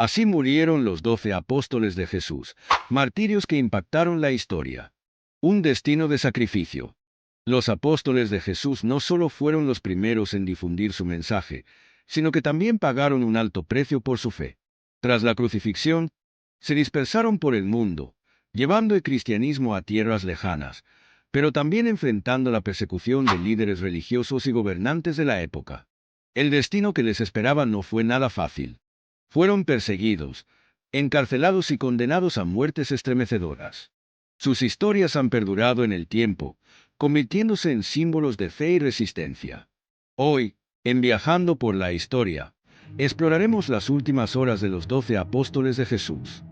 Así murieron los 12 apóstoles de Jesús, martirios que impactaron la historia. Un destino de sacrificio. Los apóstoles de Jesús no solo fueron los primeros en difundir su mensaje, sino que también pagaron un alto precio por su fe. Tras la crucifixión, se dispersaron por el mundo, llevando el cristianismo a tierras lejanas, pero también enfrentando la persecución de líderes religiosos y gobernantes de la época. El destino que les esperaba no fue nada fácil. Fueron perseguidos, encarcelados y condenados a muertes estremecedoras. Sus historias han perdurado en el tiempo, convirtiéndose en símbolos de fe y resistencia. Hoy, en Viajando por la Historia, exploraremos las últimas horas de los 12 apóstoles de Jesús.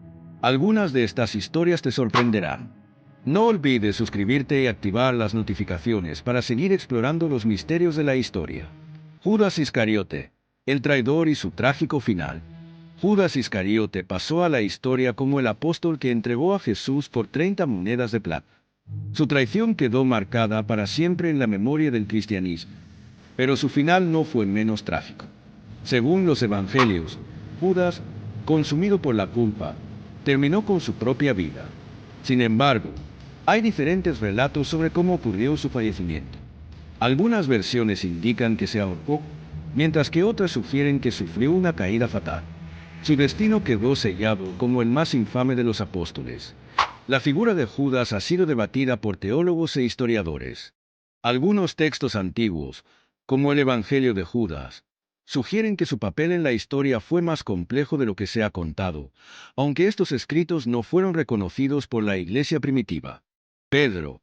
Algunas de estas historias te sorprenderán. No olvides suscribirte y activar las notificaciones para seguir explorando los misterios de la historia. Judas Iscariote, el traidor y su trágico final. Judas Iscariote pasó a la historia como el apóstol que entregó a Jesús por 30 monedas de plata. Su traición quedó marcada para siempre en la memoria del cristianismo. Pero su final no fue menos trágico. Según los evangelios, Judas, consumido por la culpa, terminó con su propia vida. Sin embargo, hay diferentes relatos sobre cómo ocurrió su fallecimiento. Algunas versiones indican que se ahorcó, mientras que otras sugieren que sufrió una caída fatal. Su destino quedó sellado como el más infame de los apóstoles. La figura de Judas ha sido debatida por teólogos e historiadores. Algunos textos antiguos, como el Evangelio de Judas, sugieren que su papel en la historia fue más complejo de lo que se ha contado, aunque estos escritos no fueron reconocidos por la Iglesia primitiva. Pedro,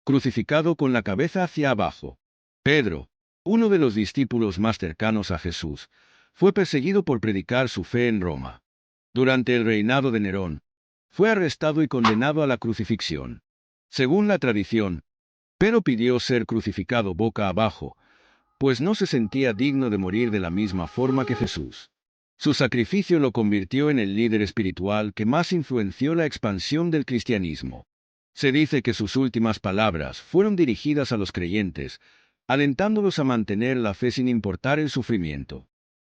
crucificado con la cabeza hacia abajo. Pedro, uno de los discípulos más cercanos a Jesús, fue perseguido por predicar su fe en Roma. Durante el reinado de Nerón, fue arrestado y condenado a la crucifixión. Según la tradición, Pedro pidió ser crucificado boca abajo, pues no se sentía digno de morir de la misma forma que Jesús. Su sacrificio lo convirtió en el líder espiritual que más influenció la expansión del cristianismo. Se dice que sus últimas palabras fueron dirigidas a los creyentes, alentándolos a mantener la fe sin importar el sufrimiento.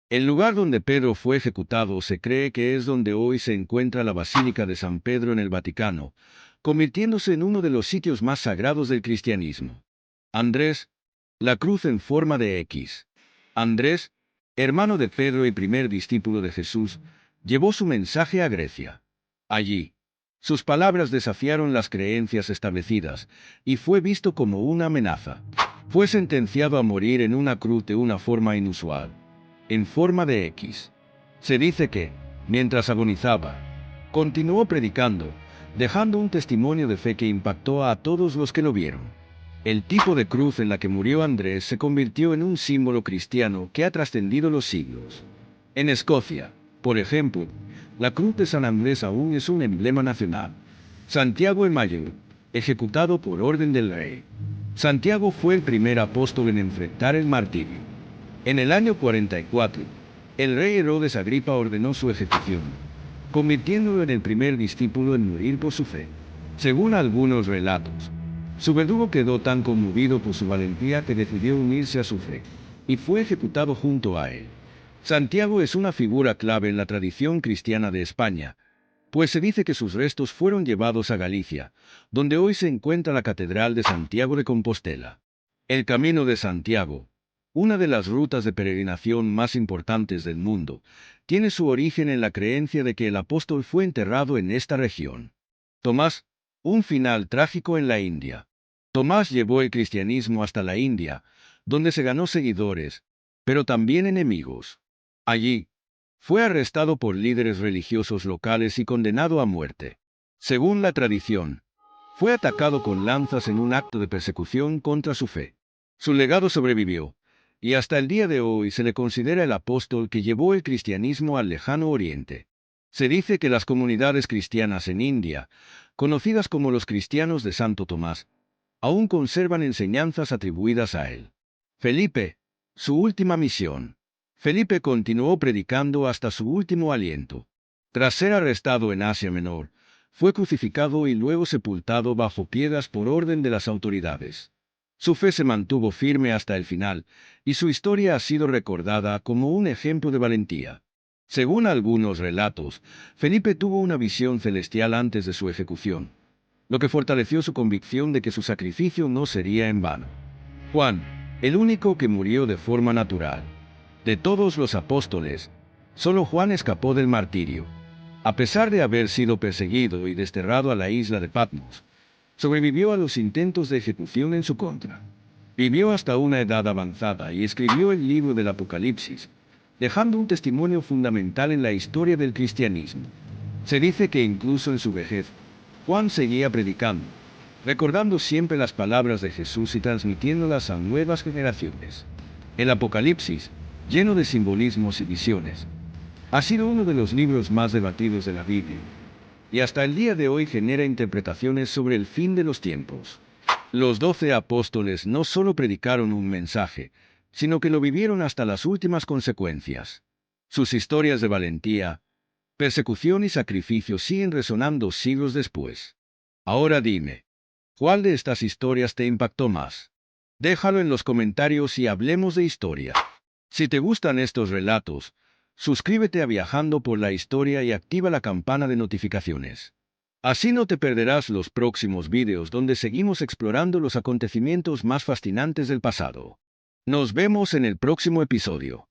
El lugar donde Pedro fue ejecutado se cree que es donde hoy se encuentra la Basílica de San Pedro en el Vaticano, convirtiéndose en uno de los sitios más sagrados del cristianismo. Andrés, la cruz en forma de X. Andrés, hermano de Pedro y primer discípulo de Jesús, llevó su mensaje a Grecia. Allí, sus palabras desafiaron las creencias establecidas y fue visto como una amenaza. Fue sentenciado a morir en una cruz de una forma inusual, en forma de X. Se dice que, mientras agonizaba, continuó predicando, dejando un testimonio de fe que impactó a todos los que lo vieron. El tipo de cruz en la que murió Andrés se convirtió en un símbolo cristiano que ha trascendido los siglos. En Escocia, por ejemplo, la cruz de San Andrés aún es un emblema nacional. Santiago el Mayor, ejecutado por orden del rey. Santiago fue el primer apóstol en enfrentar el martirio. En el año 44, el rey Herodes Agripa ordenó su ejecución, convirtiéndolo en el primer discípulo en morir por su fe. Según algunos relatos, su verdugo quedó tan conmovido por su valentía que decidió unirse a su fe, y fue ejecutado junto a él. Santiago es una figura clave en la tradición cristiana de España, pues se dice que sus restos fueron llevados a Galicia, donde hoy se encuentra la Catedral de Santiago de Compostela. El Camino de Santiago, una de las rutas de peregrinación más importantes del mundo, tiene su origen en la creencia de que el apóstol fue enterrado en esta región. Tomás, un final trágico en la India. Tomás llevó el cristianismo hasta la India, donde se ganó seguidores, pero también enemigos. Allí, fue arrestado por líderes religiosos locales y condenado a muerte. Según la tradición, fue atacado con lanzas en un acto de persecución contra su fe. Su legado sobrevivió, y hasta el día de hoy se le considera el apóstol que llevó el cristianismo al lejano oriente. Se dice que las comunidades cristianas en India, conocidas como los cristianos de Santo Tomás, aún conservan enseñanzas atribuidas a él. Felipe, su última misión. Felipe continuó predicando hasta su último aliento. Tras ser arrestado en Asia Menor, fue crucificado y luego sepultado bajo piedras por orden de las autoridades. Su fe se mantuvo firme hasta el final, y su historia ha sido recordada como un ejemplo de valentía. Según algunos relatos, Felipe tuvo una visión celestial antes de su ejecución, lo que fortaleció su convicción de que su sacrificio no sería en vano. Juan, el único que murió de forma natural. De todos los apóstoles, solo Juan escapó del martirio. A pesar de haber sido perseguido y desterrado a la isla de Patmos, sobrevivió a los intentos de ejecución en su contra. Vivió hasta una edad avanzada y escribió el libro del Apocalipsis, dejando un testimonio fundamental en la historia del cristianismo. Se dice que incluso en su vejez, Juan seguía predicando, recordando siempre las palabras de Jesús y transmitiéndolas a nuevas generaciones. El Apocalipsis, lleno de simbolismos y visiones, ha sido uno de los libros más debatidos de la Biblia, y hasta el día de hoy genera interpretaciones sobre el fin de los tiempos. Los 12 apóstoles no solo predicaron un mensaje, sino que lo vivieron hasta las últimas consecuencias. Sus historias de valentía, persecución y sacrificio siguen resonando siglos después. Ahora dime, ¿cuál de estas historias te impactó más? Déjalo en los comentarios y hablemos de historia. Si te gustan estos relatos, suscríbete a Viajando por la Historia y activa la campana de notificaciones. Así no te perderás los próximos vídeos donde seguimos explorando los acontecimientos más fascinantes del pasado. Nos vemos en el próximo episodio.